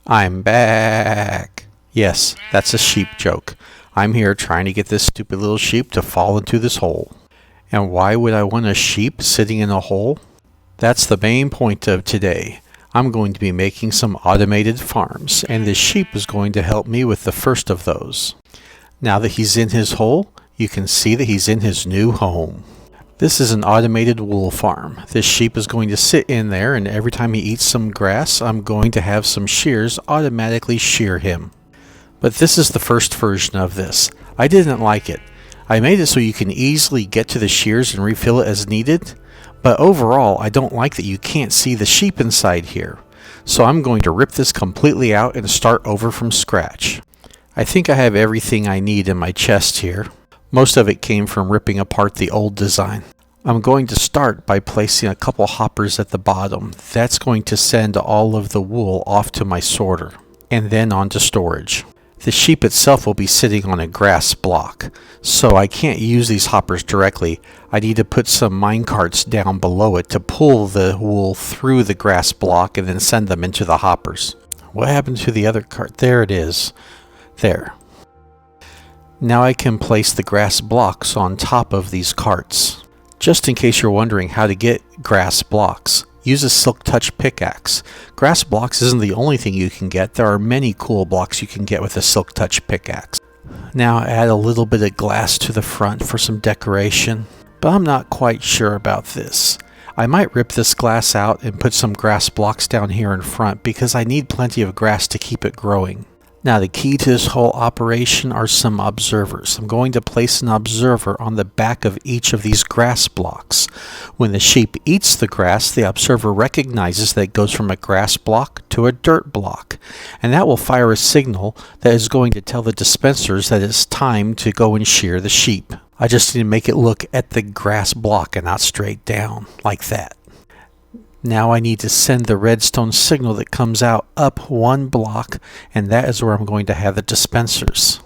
I'm back. Yes, that's a sheep joke. I'm here trying to get this stupid little sheep to fall into this hole. And why would I want a sheep sitting in a hole? That's the main point of today. I'm going to be making some automated farms, and this sheep is going to help me with the first of those. Now that he's in his hole, you can see that he's in his new home. This is an automated wool farm. This sheep is going to sit in there, and every time he eats some grass, I'm going to have some shears automatically shear him. But this is the first version of this. I didn't like it. I made it so you can easily get to the shears and refill it as needed, but overall I don't like that you can't see the sheep inside here. So I'm going to rip this completely out and start over from scratch. I think I have everything I need in my chest here. Most of it came from ripping apart the old design. I'm going to start by placing a couple hoppers at the bottom. That's going to send all of the wool off to my sorter, and then onto storage. The sheep itself will be sitting on a grass block, so I can't use these hoppers directly. I need to put some mine carts down below it to pull the wool through the grass block and then send them into the hoppers. What happened to the other cart? There it is. There. Now I can place the grass blocks on top of these carts. Just in case you're wondering how to get grass blocks, use a silk touch pickaxe. Grass blocks isn't the only thing you can get. There are many cool blocks you can get with a silk touch pickaxe. Now add a little bit of glass to the front for some decoration, but I'm not quite sure about this. I might rip this glass out and put some grass blocks down here in front because I need plenty of grass to keep it growing. Now the key to this whole operation are some observers. I'm going to place an observer on the back of each of these grass blocks. When the sheep eats the grass, the observer recognizes that it goes from a grass block to a dirt block, and that will fire a signal that is going to tell the dispensers that it's time to go and shear the sheep. I just need to make it look at the grass block and not straight down, like that. Now I need to send the redstone signal that comes out up one block, and that is where I'm going to have the dispensers.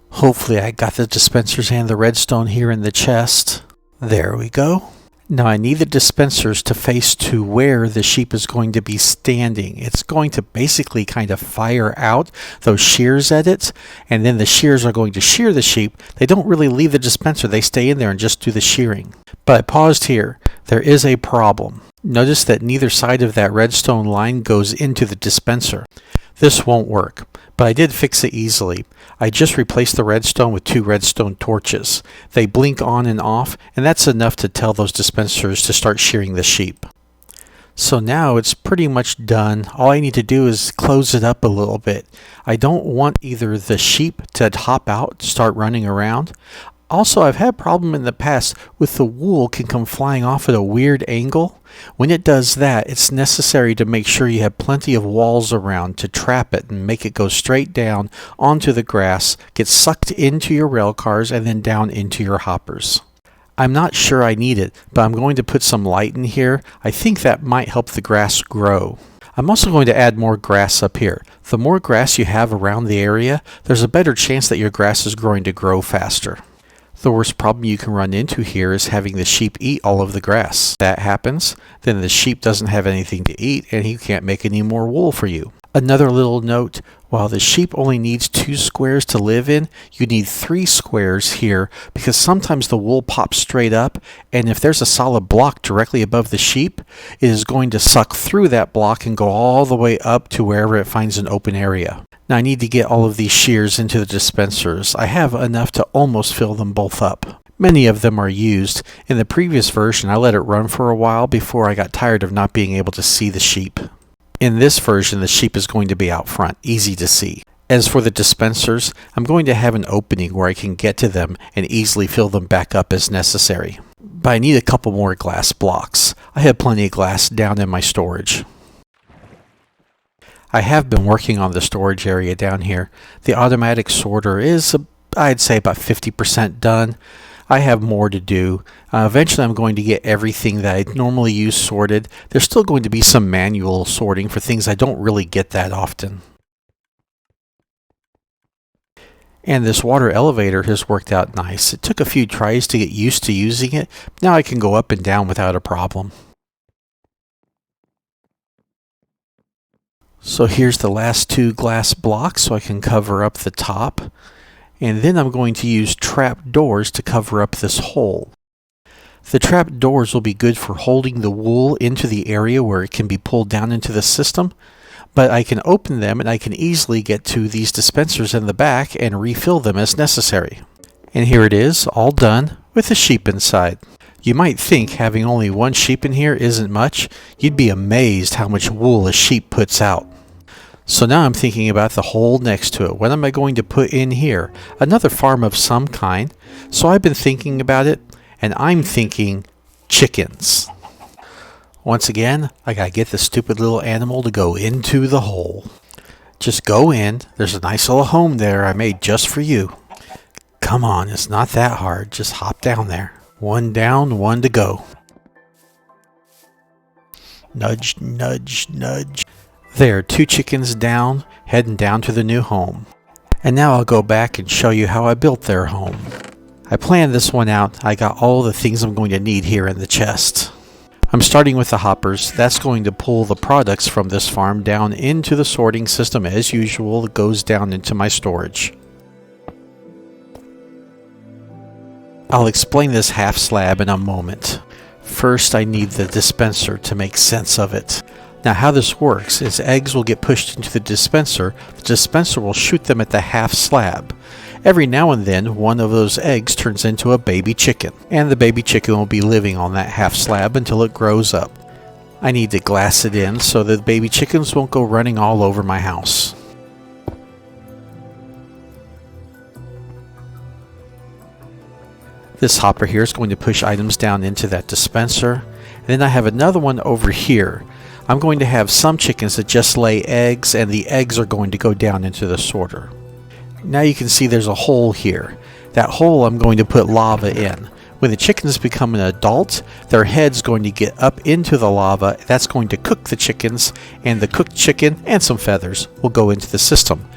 Hopefully I got the dispensers and the redstone here in the chest. There we go. Now I need the dispensers to face to where the sheep is going to be standing. It's going to basically kind of fire out those shears at it, and then the shears are going to shear the sheep. They don't really leave the dispenser. They stay in there and just do the shearing. But I paused here. There is a problem. Notice that neither side of that redstone line goes into the dispenser. This won't work, but I did fix it easily. I just replaced the redstone with 2 redstone torches. They blink on and off, and that's enough to tell those dispensers to start shearing the sheep. So now it's pretty much done. All I need to do is close it up a little bit. I don't want either the sheep to hop out, start running around. Also, I've had a problem in the past with the wool can come flying off at a weird angle. When it does that, it's necessary to make sure you have plenty of walls around to trap it and make it go straight down onto the grass, get sucked into your rail cars, and then down into your hoppers. I'm not sure I need it, but I'm going to put some light in here. I think that might help the grass grow. I'm also going to add more grass up here. The more grass you have around the area, there's a better chance that your grass is going to grow faster. The worst problem you can run into here is having the sheep eat all of the grass. That happens, then the sheep doesn't have anything to eat and he can't make any more wool for you. Another little note, while the sheep only needs 2 squares to live in, you need 3 squares here because sometimes the wool pops straight up, and if there's a solid block directly above the sheep, it is going to suck through that block and go all the way up to wherever it finds an open area. Now I need to get all of these shears into the dispensers. I have enough to almost fill them both up. Many of them are used. In the previous version, I let it run for a while before I got tired of not being able to see the sheep. In this version, the sheep is going to be out front, easy to see. As for the dispensers, I'm going to have an opening where I can get to them and easily fill them back up as necessary. But I need a couple more glass blocks. I have plenty of glass down in my storage. I have been working on the storage area down here. The automatic sorter is, I'd say, about 50% done. I have more to do. Eventually I'm going to get everything that I normally use sorted. There's still going to be some manual sorting for things I don't really get that often. And this water elevator has worked out nice. It took a few tries to get used to using it. Now I can go up and down without a problem. So here's the last 2 glass blocks so I can cover up the top. And then I'm going to use trap doors to cover up this hole. The trap doors will be good for holding the wool into the area where it can be pulled down into the system, but I can open them and I can easily get to these dispensers in the back and refill them as necessary. And here it is, all done, with the sheep inside. You might think having only 1 sheep in here isn't much. You'd be amazed how much wool a sheep puts out. So now I'm thinking about the hole next to it. What am I going to put in here? Another farm of some kind. So I've been thinking about it, and I'm thinking chickens. Once again, I gotta get the stupid little animal to go into the hole. Just go in. There's a nice little home there I made just for you. Come on, it's not that hard. Just hop down there. 1 down, 1 to go. Nudge, nudge, nudge. There, 2 chickens down, heading down to the new home. And now I'll go back and show you how I built their home. I planned this one out. I got all the things I'm going to need here in the chest. I'm starting with the hoppers. That's going to pull the products from this farm down into the sorting system as usual. It goes down into my storage. I'll explain this half slab in a moment. First, I need the dispenser to make sense of it. Now how this works is eggs will get pushed into the dispenser will shoot them at the half slab. Every now and then one of those eggs turns into a baby chicken, and the baby chicken will be living on that half slab until it grows up. I need to glass it in so that the baby chickens won't go running all over my house. This hopper here is going to push items down into that dispenser. And then I have another one over here. I'm going to have some chickens that just lay eggs, and the eggs are going to go down into the sorter. Now you can see there's a hole here. That hole I'm going to put lava in. When the chickens become an adult, their head's going to get up into the lava. That's going to cook the chickens, and the cooked chicken and some feathers will go into the system.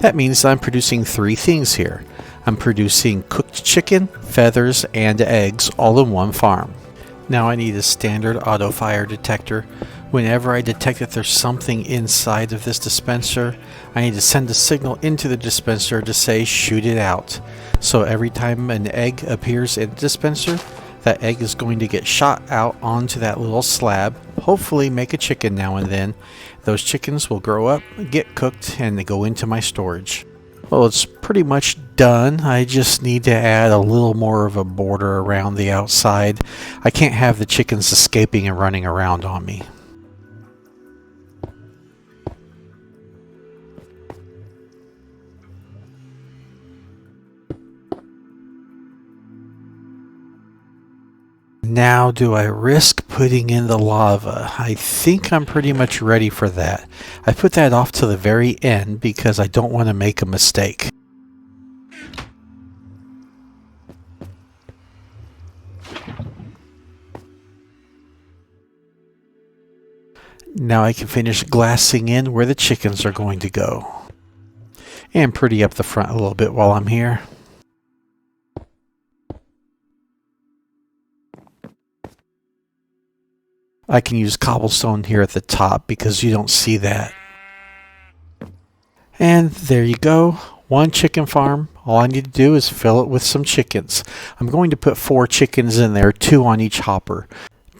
That means I'm producing 3 things here. I'm producing cooked chicken, feathers, and eggs all in one farm. Now I need a standard auto fire detector. Whenever I detect that there's something inside of this dispenser, I need to send a signal into the dispenser to say shoot it out. So every time an egg appears in the dispenser, that egg is going to get shot out onto that little slab, hopefully make a chicken now and then. Those chickens will grow up, get cooked, and they go into my storage. Well, it's pretty much done. I just need to add a little more of a border around the outside. I can't have the chickens escaping and running around on me. Now, do I risk putting in the lava? I think I'm pretty much ready for that. I put that off to the very end because I don't want to make a mistake. Now I can finish glassing in where the chickens are going to go. And pretty up the front a little bit while I'm here. I can use cobblestone here at the top because you don't see that. And there you go. 1 chicken farm. All I need to do is fill it with some chickens. I'm going to put 4 chickens in there, 2 on each hopper.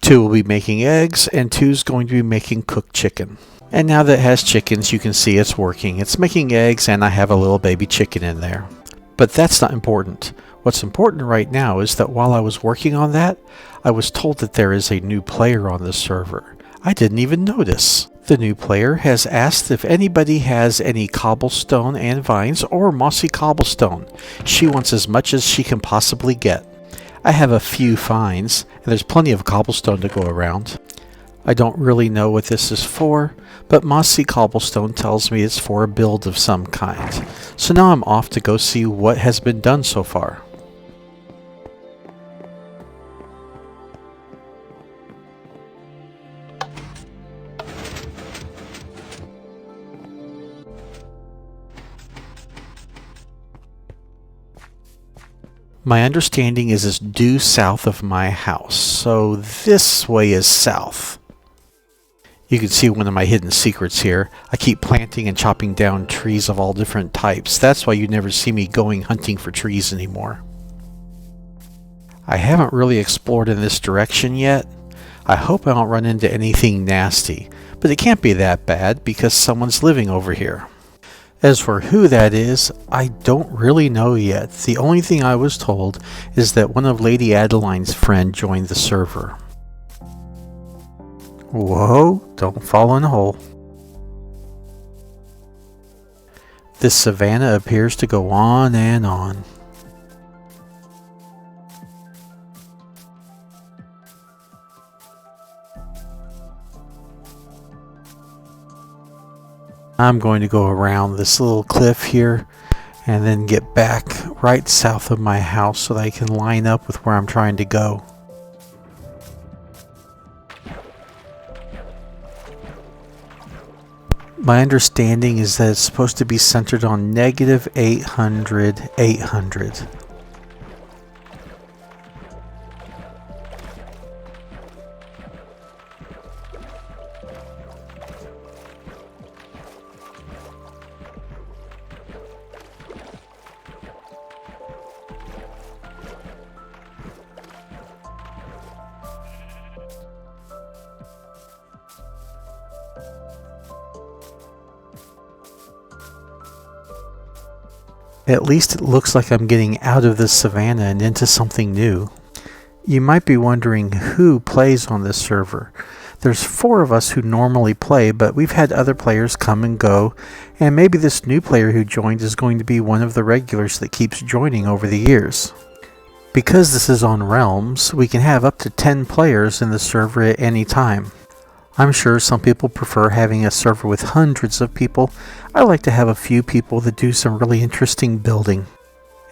2 will be making eggs, and 2 is going to be making cooked chicken. And now that it has chickens, you can see it's working. It's making eggs, and I have a little baby chicken in there. But that's not important. What's important right now is that while I was working on that, I was told that there is a new player on the server. I didn't even notice. The new player has asked if anybody has any cobblestone and vines or mossy cobblestone. She wants as much as she can possibly get. I have a few vines, and there's plenty of cobblestone to go around. I don't really know what this is for, but mossy cobblestone tells me it's for a build of some kind. So now I'm off to go see what has been done so far. My understanding is it's due south of my house, so this way is south. You can see one of my hidden secrets here. I keep planting and chopping down trees of all different types. That's why you never see me going hunting for trees anymore. I haven't really explored in this direction yet. I hope I don't run into anything nasty, but it can't be that bad because someone's living over here. As for who that is, I don't really know yet. The only thing I was told is that one of Lady Adeline's friends joined the server. Whoa, don't fall in the hole. This savanna appears to go on and on. I'm going to go around this little cliff here and then get back right south of my house so that I can line up with where I'm trying to go. My understanding is that it's supposed to be centered on negative 800, 800. At least it looks like I'm getting out of this savanna and into something new. You might be wondering who plays on this server. There's 4 of us who normally play, but we've had other players come and go, and maybe this new player who joined is going to be one of the regulars that keeps joining over the years. Because this is on Realms, we can have up to 10 players in the server at any time. I'm sure some people prefer having a server with hundreds of people. I like to have a few people that do some really interesting building.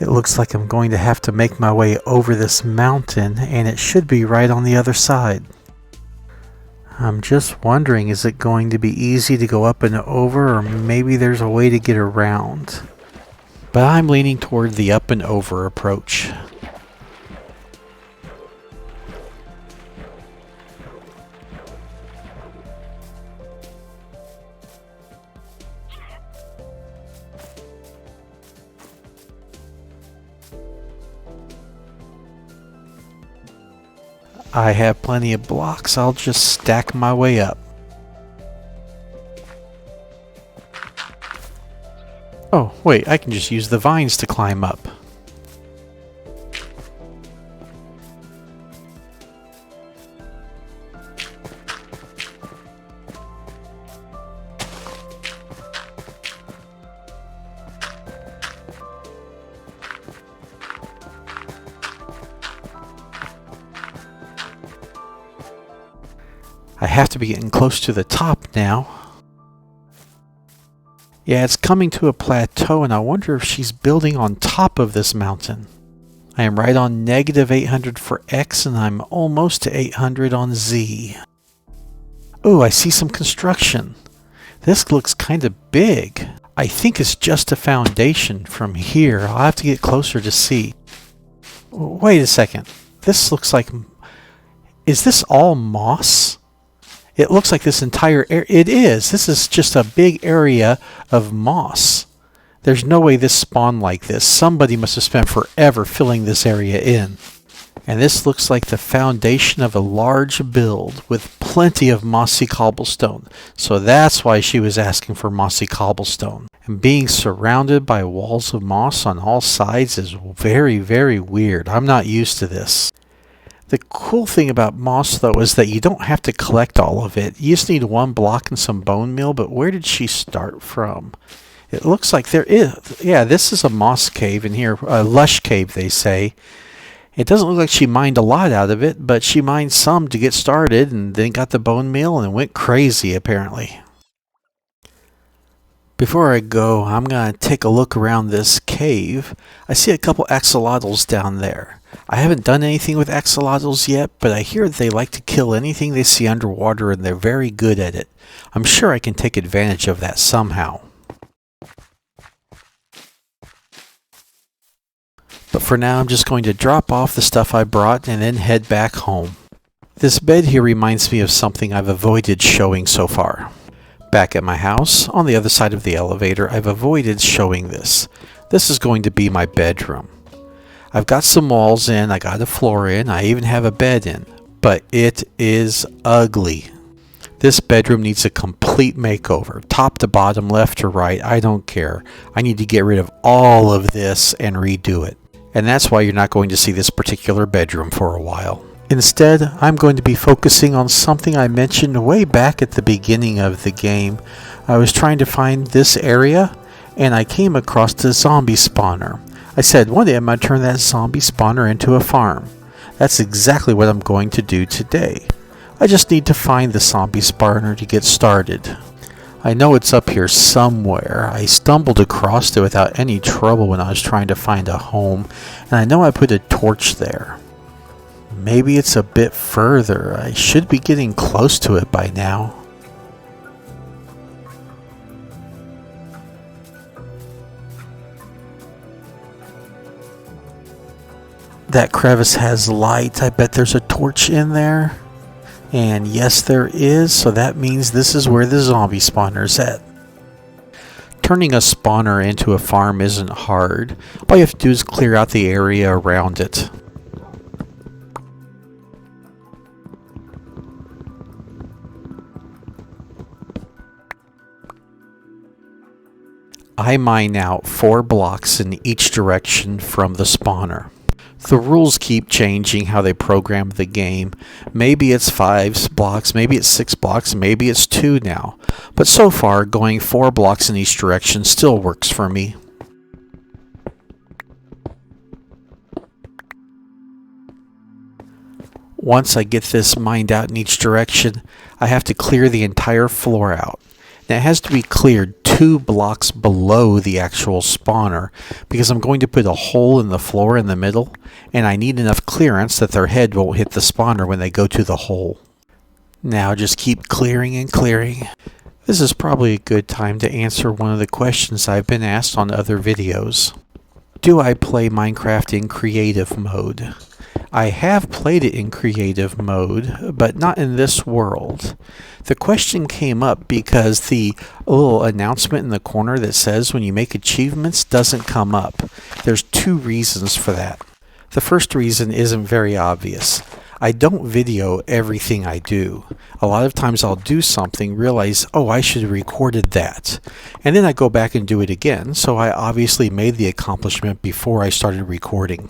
It looks like I'm going to have to make my way over this mountain, and it should be right on the other side. I'm just wondering, is it going to be easy to go up and over, or maybe there's a way to get around? But I'm leaning toward the up and over approach. I have plenty of blocks, I'll just stack my way up. Oh, wait, I can just use the vines to climb up. I have to be getting close to the top now. Yeah, it's coming to a plateau, and I wonder if she's building on top of this mountain. I am right on negative 800 for X, and I'm almost to 800 on Z. Oh, I see some construction. This looks kind of big. I think it's just a foundation from here. I'll have to get closer to see. Wait a second. This looks like... Is this all moss? It looks like this entire area... It is. This is just a big area of moss. There's no way this spawned like this. Somebody must have spent forever filling this area in. And this looks like the foundation of a large build with plenty of mossy cobblestone. So that's why she was asking for mossy cobblestone. And being surrounded by walls of moss on all sides is very, very weird. I'm not used to this. The cool thing about moss, though, is that you don't have to collect all of it. You just need 1 block and some bone meal, but where did she start from? It looks like there is... Yeah, this is a moss cave in here. A lush cave, they say. It doesn't look like she mined a lot out of it, but she mined some to get started and then got the bone meal and went crazy, apparently. Before I go, I'm going to take a look around this cave. I see a couple axolotls down there. I haven't done anything with axolotls yet, but I hear they like to kill anything they see underwater, and they're very good at it. I'm sure I can take advantage of that somehow. But for now, I'm just going to drop off the stuff I brought and then head back home. This bed here reminds me of something I've avoided showing so far. Back at my house, on the other side of the elevator, I've avoided showing this. This is going to be my bedroom. I've got some walls in, I got a floor in, I even have a bed in, but it is ugly. This bedroom needs a complete makeover, top to bottom, left to right, I don't care. I need to get rid of all of this and redo it. And that's why you're not going to see this particular bedroom for a while. Instead, I'm going to be focusing on something I mentioned way back at the beginning of the game. I was trying to find this area, and I came across the zombie spawner. I said, one day I'm going to turn that zombie spawner into a farm. That's exactly what I'm going to do today. I just need to find the zombie spawner to get started. I know it's up here somewhere. I stumbled across it without any trouble when I was trying to find a home, and I know I put a torch there. Maybe it's a bit further. I should be getting close to it by now. That crevice has light. I bet there's a torch in there. And yes, there is, so that means this is where the zombie spawner's at. Turning a spawner into a farm isn't hard. All you have to do is clear out the area around it. I mine out 4 blocks in each direction from the spawner. The rules keep changing how they program the game. Maybe it's 5 blocks, maybe it's 6 blocks, maybe it's 2 now. But so far, going 4 blocks in each direction still works for me. Once I get this mined out in each direction, I have to clear the entire floor out. Now it has to be cleared 2 blocks below the actual spawner because I'm going to put a hole in the floor in the middle, and I need enough clearance that their head won't hit the spawner when they go to the hole. Now just keep clearing and clearing. This is probably a good time to answer one of the questions I've been asked on other videos. Do I play Minecraft in creative mode? I have played it in creative mode, but not in this world. The question came up because the little announcement in the corner that says when you make achievements doesn't come up. There's 2 reasons for that. The first reason isn't very obvious. I don't video everything I do. A lot of times I'll do something, realize, oh, I should have recorded that. And then I go back and do it again, so I obviously made the accomplishment before I started recording.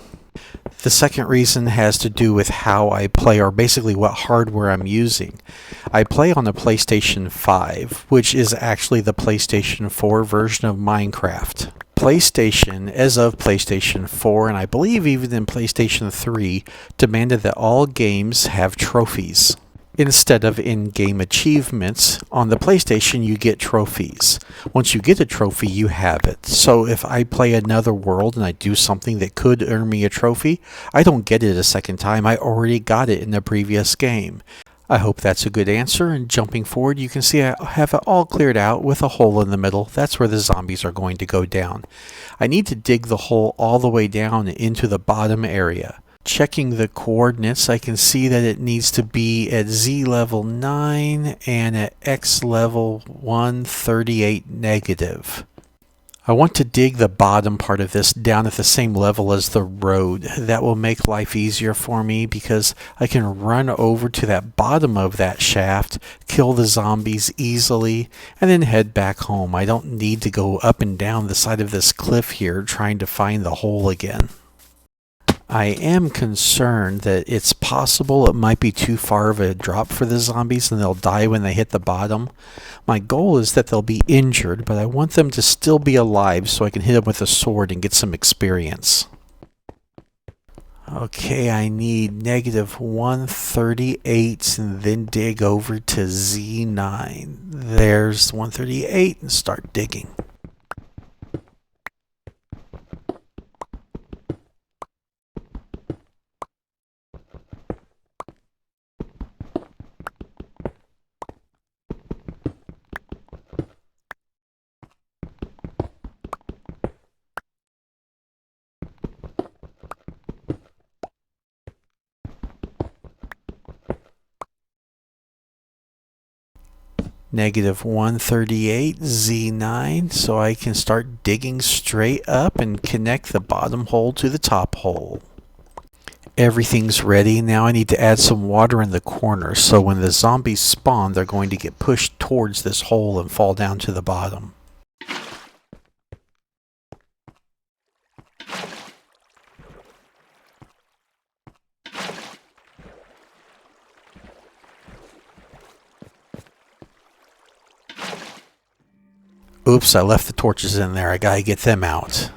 The second reason has to do with how I play, or basically what hardware I'm using. I play on the PlayStation 5, which is actually the PlayStation 4 version of Minecraft. PlayStation, as of PlayStation 4, and I believe even in PlayStation 3, demanded that all games have trophies. Instead of in-game achievements, on the PlayStation you get trophies. Once you get a trophy, you have it. So if I play another world and I do something that could earn me a trophy, I don't get it a second time. I already got it in the previous game. I hope that's a good answer, and jumping forward you can see I have it all cleared out with a hole in the middle. That's where the zombies are going to go down. I need to dig the hole all the way down into the bottom area. Checking the coordinates, I can see that it needs to be at Z level 9 and at X level 138 negative. I want to dig the bottom part of this down at the same level as the road. That will make life easier for me because I can run over to that bottom of that shaft, kill the zombies easily, and then head back home. I don't need to go up and down the side of this cliff here trying to find the hole again. I am concerned that it's possible it might be too far of a drop for the zombies and they'll die when they hit the bottom. My goal is that they'll be injured, but I want them to still be alive so I can hit them with a sword and get some experience. Okay, I need negative 138 and then dig over to Z9. There's 138 and start digging. Negative 138 Z9, so I can start digging straight up and connect the bottom hole to the top hole. Everything's ready. Now I need to add some water in the corner, so when the zombies spawn, they're going to get pushed towards this hole and fall down to the bottom. Oops, I left the torches in there. I gotta get them out.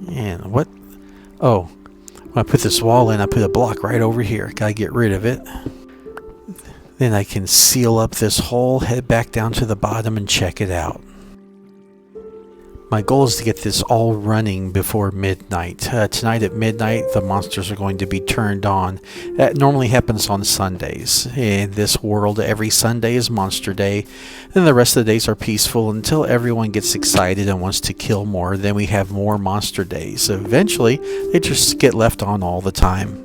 And what? Oh, when I put this wall in, I put a block right over here. Gotta get rid of it. Then I can seal up this hole, head back down to the bottom and check it out. My goal is to get this all running before midnight. Tonight at midnight, the monsters are going to be turned on. That normally happens on Sundays. In this world, every Sunday is Monster Day. Then the rest of the days are peaceful until everyone gets excited and wants to kill more. Then we have more Monster Days. Eventually, they just get left on all the time.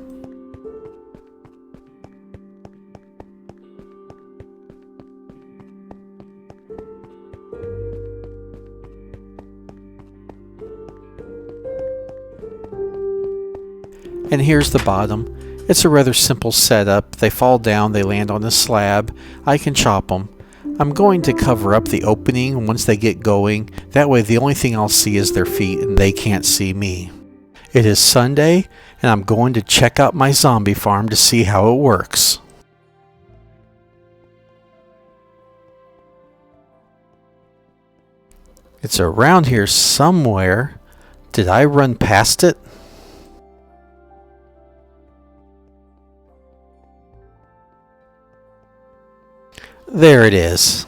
And here's the bottom. It's a rather simple setup. They fall down, they land on a slab. I can chop them. I'm going to cover up the opening once they get going. That way the only thing I'll see is their feet and they can't see me. It is Sunday and I'm going to check out my zombie farm to see how it works. It's around here somewhere. Did I run past it? There it is.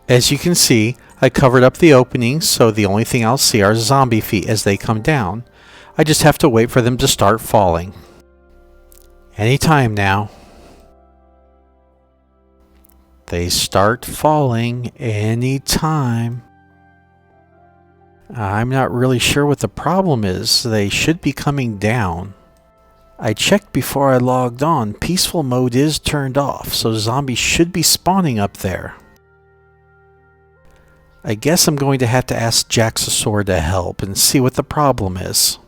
As you can see, I covered up the openings, so the only thing I'll see are zombie feet as they come down. I just have to wait for them to start falling. Any time now. They start falling any time. I'm not really sure what the problem is. They should be coming down. I checked before I logged on. Peaceful mode is turned off, so zombies should be spawning up there. I guess I'm going to have to ask Jaxosaur to help and see what the problem is.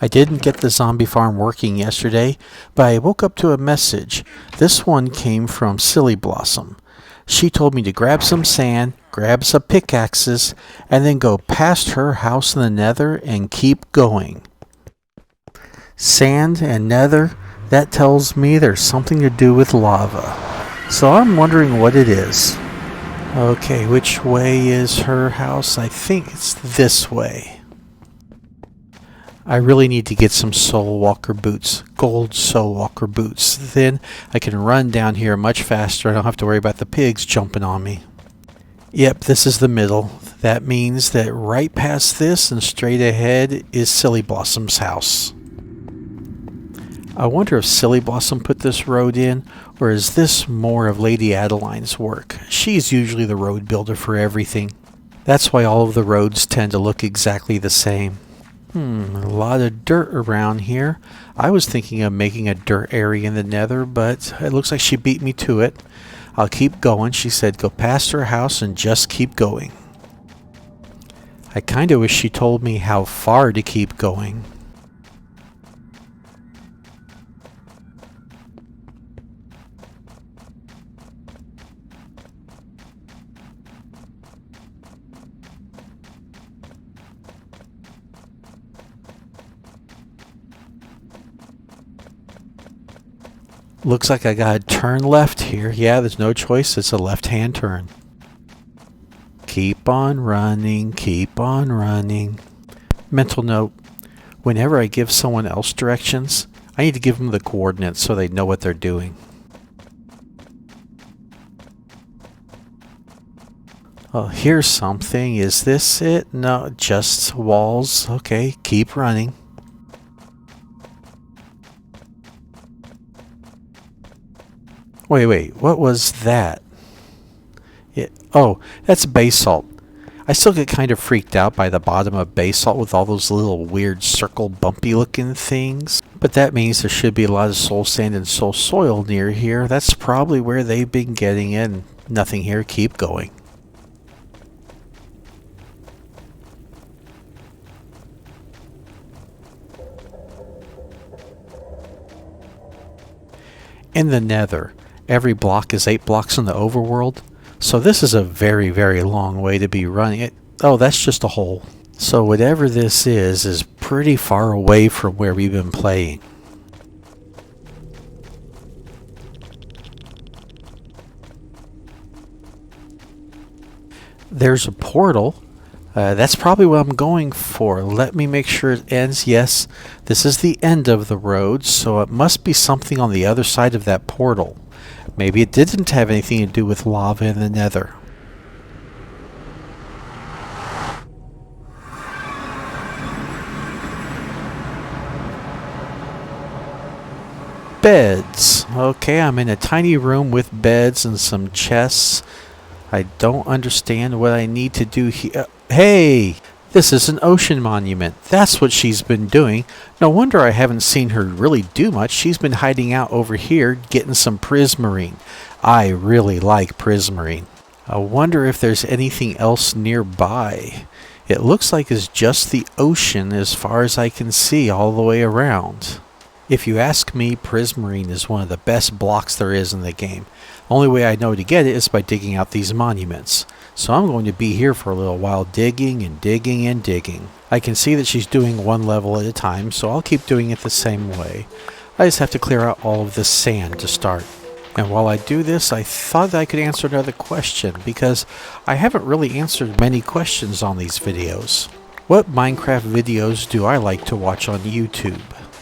I didn't get the zombie farm working yesterday, but I woke up to a message. This one came from Silly Blossom. She told me to grab some sand, grab some pickaxes, and then go past her house in the nether and keep going. Sand and nether, that tells me there's something to do with lava. So I'm wondering what it is. Okay, which way is her house? I think it's this way. I really need to get some Soul Walker boots, gold Soul Walker boots. Then I can run down here much faster. I don't have to worry about the pigs jumping on me. Yep, this is the middle. That means that right past this and straight ahead is Silly Blossom's house. I wonder if Silly Blossom put this road in, or is this more of Lady Adeline's work? She's usually the road builder for everything. That's why all of the roads tend to look exactly the same. A lot of dirt around here. I was thinking of making a dirt area in the nether, but it looks like she beat me to it. I'll keep going. She said go past her house and just keep going. I kinda wish she told me how far to keep going. Looks like I gotta turn left here. Yeah, there's no choice. It's a left-hand turn. Keep on running, keep on running. Mental note, whenever I give someone else directions, I need to give them the coordinates so they know what they're doing. Oh, here's something. Is this it? No, just walls. Okay, keep running. Wait, what was that? Oh, that's basalt. I still get kind of freaked out by the bottom of basalt with all those little weird circle bumpy looking things. But that means there should be a lot of soul sand and soul soil near here. That's probably where they've been getting in. Nothing here, keep going. In the nether, every block is 8 blocks in the overworld. So this is a very, very long way to be running it. Oh, that's just a hole. So whatever this is pretty far away from where we've been playing. There's a portal. That's probably what I'm going for. Let me make sure it ends. Yes, this is the end of the road, so it must be something on the other side of that portal. Maybe it didn't have anything to do with lava in the nether. Beds. Okay, I'm in a tiny room with beds and some chests. I don't understand what I need to do here. Hey! This is an ocean monument. That's what she's been doing. No wonder I haven't seen her really do much. She's been hiding out over here getting some prismarine. I really like prismarine. I wonder if there's anything else nearby. It looks like it's just the ocean as far as I can see all the way around. If you ask me, prismarine is one of the best blocks there is in the game. The only way I know to get it is by digging out these monuments. So I'm going to be here for a little while digging and digging and digging. I can see that she's doing one level at a time, so I'll keep doing it the same way. I just have to clear out all of this sand to start. And while I do this, I thought I could answer another question, because I haven't really answered many questions on these videos. What Minecraft videos do I like to watch on YouTube?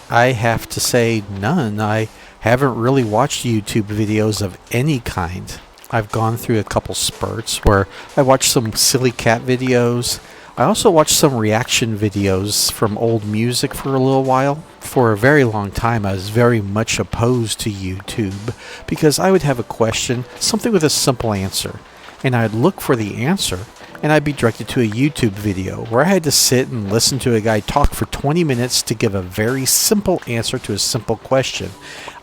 I have to say none. I haven't really watched YouTube videos of any kind. I've gone through a couple spurts where I watched some silly cat videos. I also watched some reaction videos from old music for a little while. For a very long time I was very much opposed to YouTube because I would have a question, something with a simple answer, and I'd look for the answer and I'd be directed to a YouTube video where I had to sit and listen to a guy talk for 20 minutes to give a very simple answer to a simple question.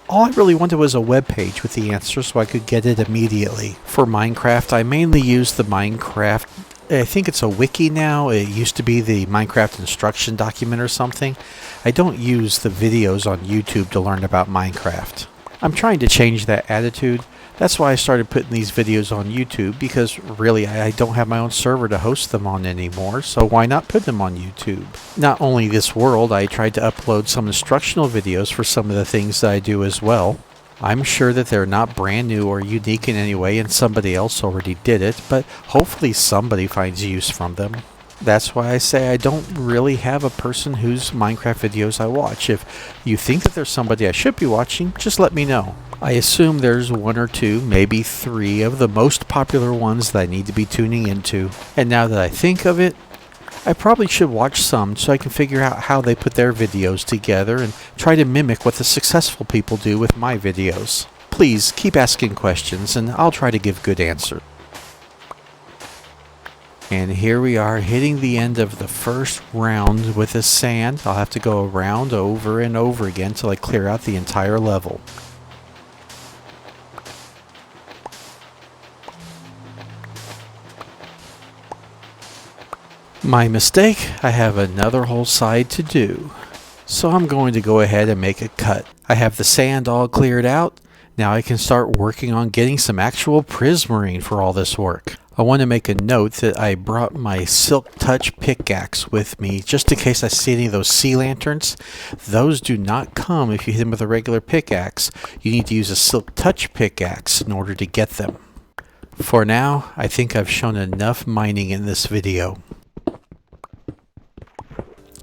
All I really wanted was a web page with the answer so I could get it immediately. For Minecraft, I mainly use the Minecraft, I think it's a wiki now. It used to be the Minecraft instruction document or something. I don't use the videos on YouTube to learn about Minecraft. I'm trying to change that attitude. That's why I started putting these videos on YouTube, because really I don't have my own server to host them on anymore, so why not put them on YouTube? Not only this world, I tried to upload some instructional videos for some of the things that I do as well. I'm sure that they're not brand new or unique in any way and somebody else already did it, but hopefully somebody finds use from them. That's why I say I don't really have a person whose Minecraft videos I watch. If you think that there's somebody I should be watching, just let me know. I assume there's 1 or 2, maybe 3 of the most popular ones that I need to be tuning into. And now that I think of it, I probably should watch some so I can figure out how they put their videos together and try to mimic what the successful people do with my videos. Please keep asking questions and I'll try to give good answers. And here we are hitting the end of the first round with the sand. I'll have to go around over and over again till I clear out the entire level. My mistake, I have another whole side to do. So I'm going to go ahead and make a cut. I have the sand all cleared out. Now I can start working on getting some actual prismarine for all this work. I want to make a note that I brought my Silk Touch pickaxe with me just in case I see any of those sea lanterns. Those do not come if you hit them with a regular pickaxe. You need to use a Silk Touch pickaxe in order to get them. For now, I think I've shown enough mining in this video.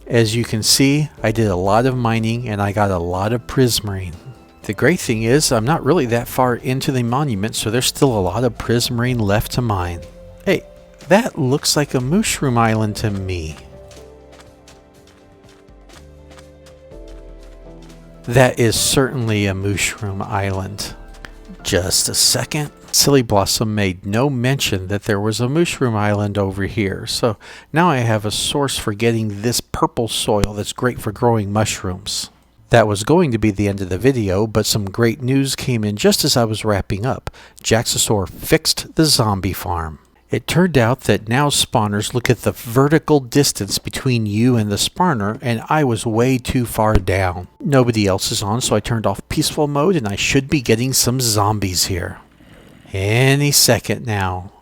As you can see, I did a lot of mining and I got a lot of prismarine. The great thing is, I'm not really that far into the monument, so there's still a lot of prismarine left to mine. Hey, that looks like a mushroom island to me. That is certainly a mushroom island. Just a second. Silly Blossom made no mention that there was a mushroom island over here, so now I have a source for getting this purple soil that's great for growing mushrooms. That was going to be the end of the video, but some great news came in just as I was wrapping up. Jaxosaur fixed the zombie farm. It turned out that now spawners look at the vertical distance between you and the spawner, and I was way too far down. Nobody else is on, so I turned off peaceful mode, and I should be getting some zombies here. Any second now.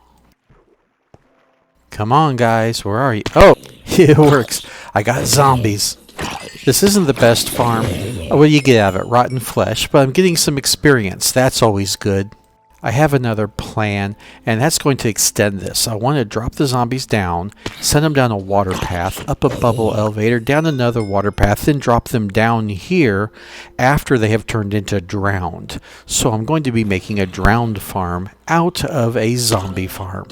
Come on, guys, where are you? Oh, it works. I got zombies. This isn't the best farm. What do you get out of it? Rotten flesh, but I'm getting some experience. That's always good. I have another plan, and that's going to extend this. I want to drop the zombies down, send them down a water path, up a bubble elevator, down another water path, then drop them down here after they have turned into drowned. So I'm going to be making a drowned farm out of a zombie farm.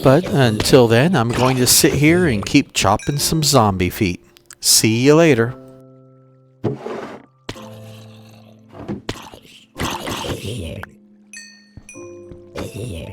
But until then, I'm going to sit here and keep chopping some zombie feet. See you later. Here.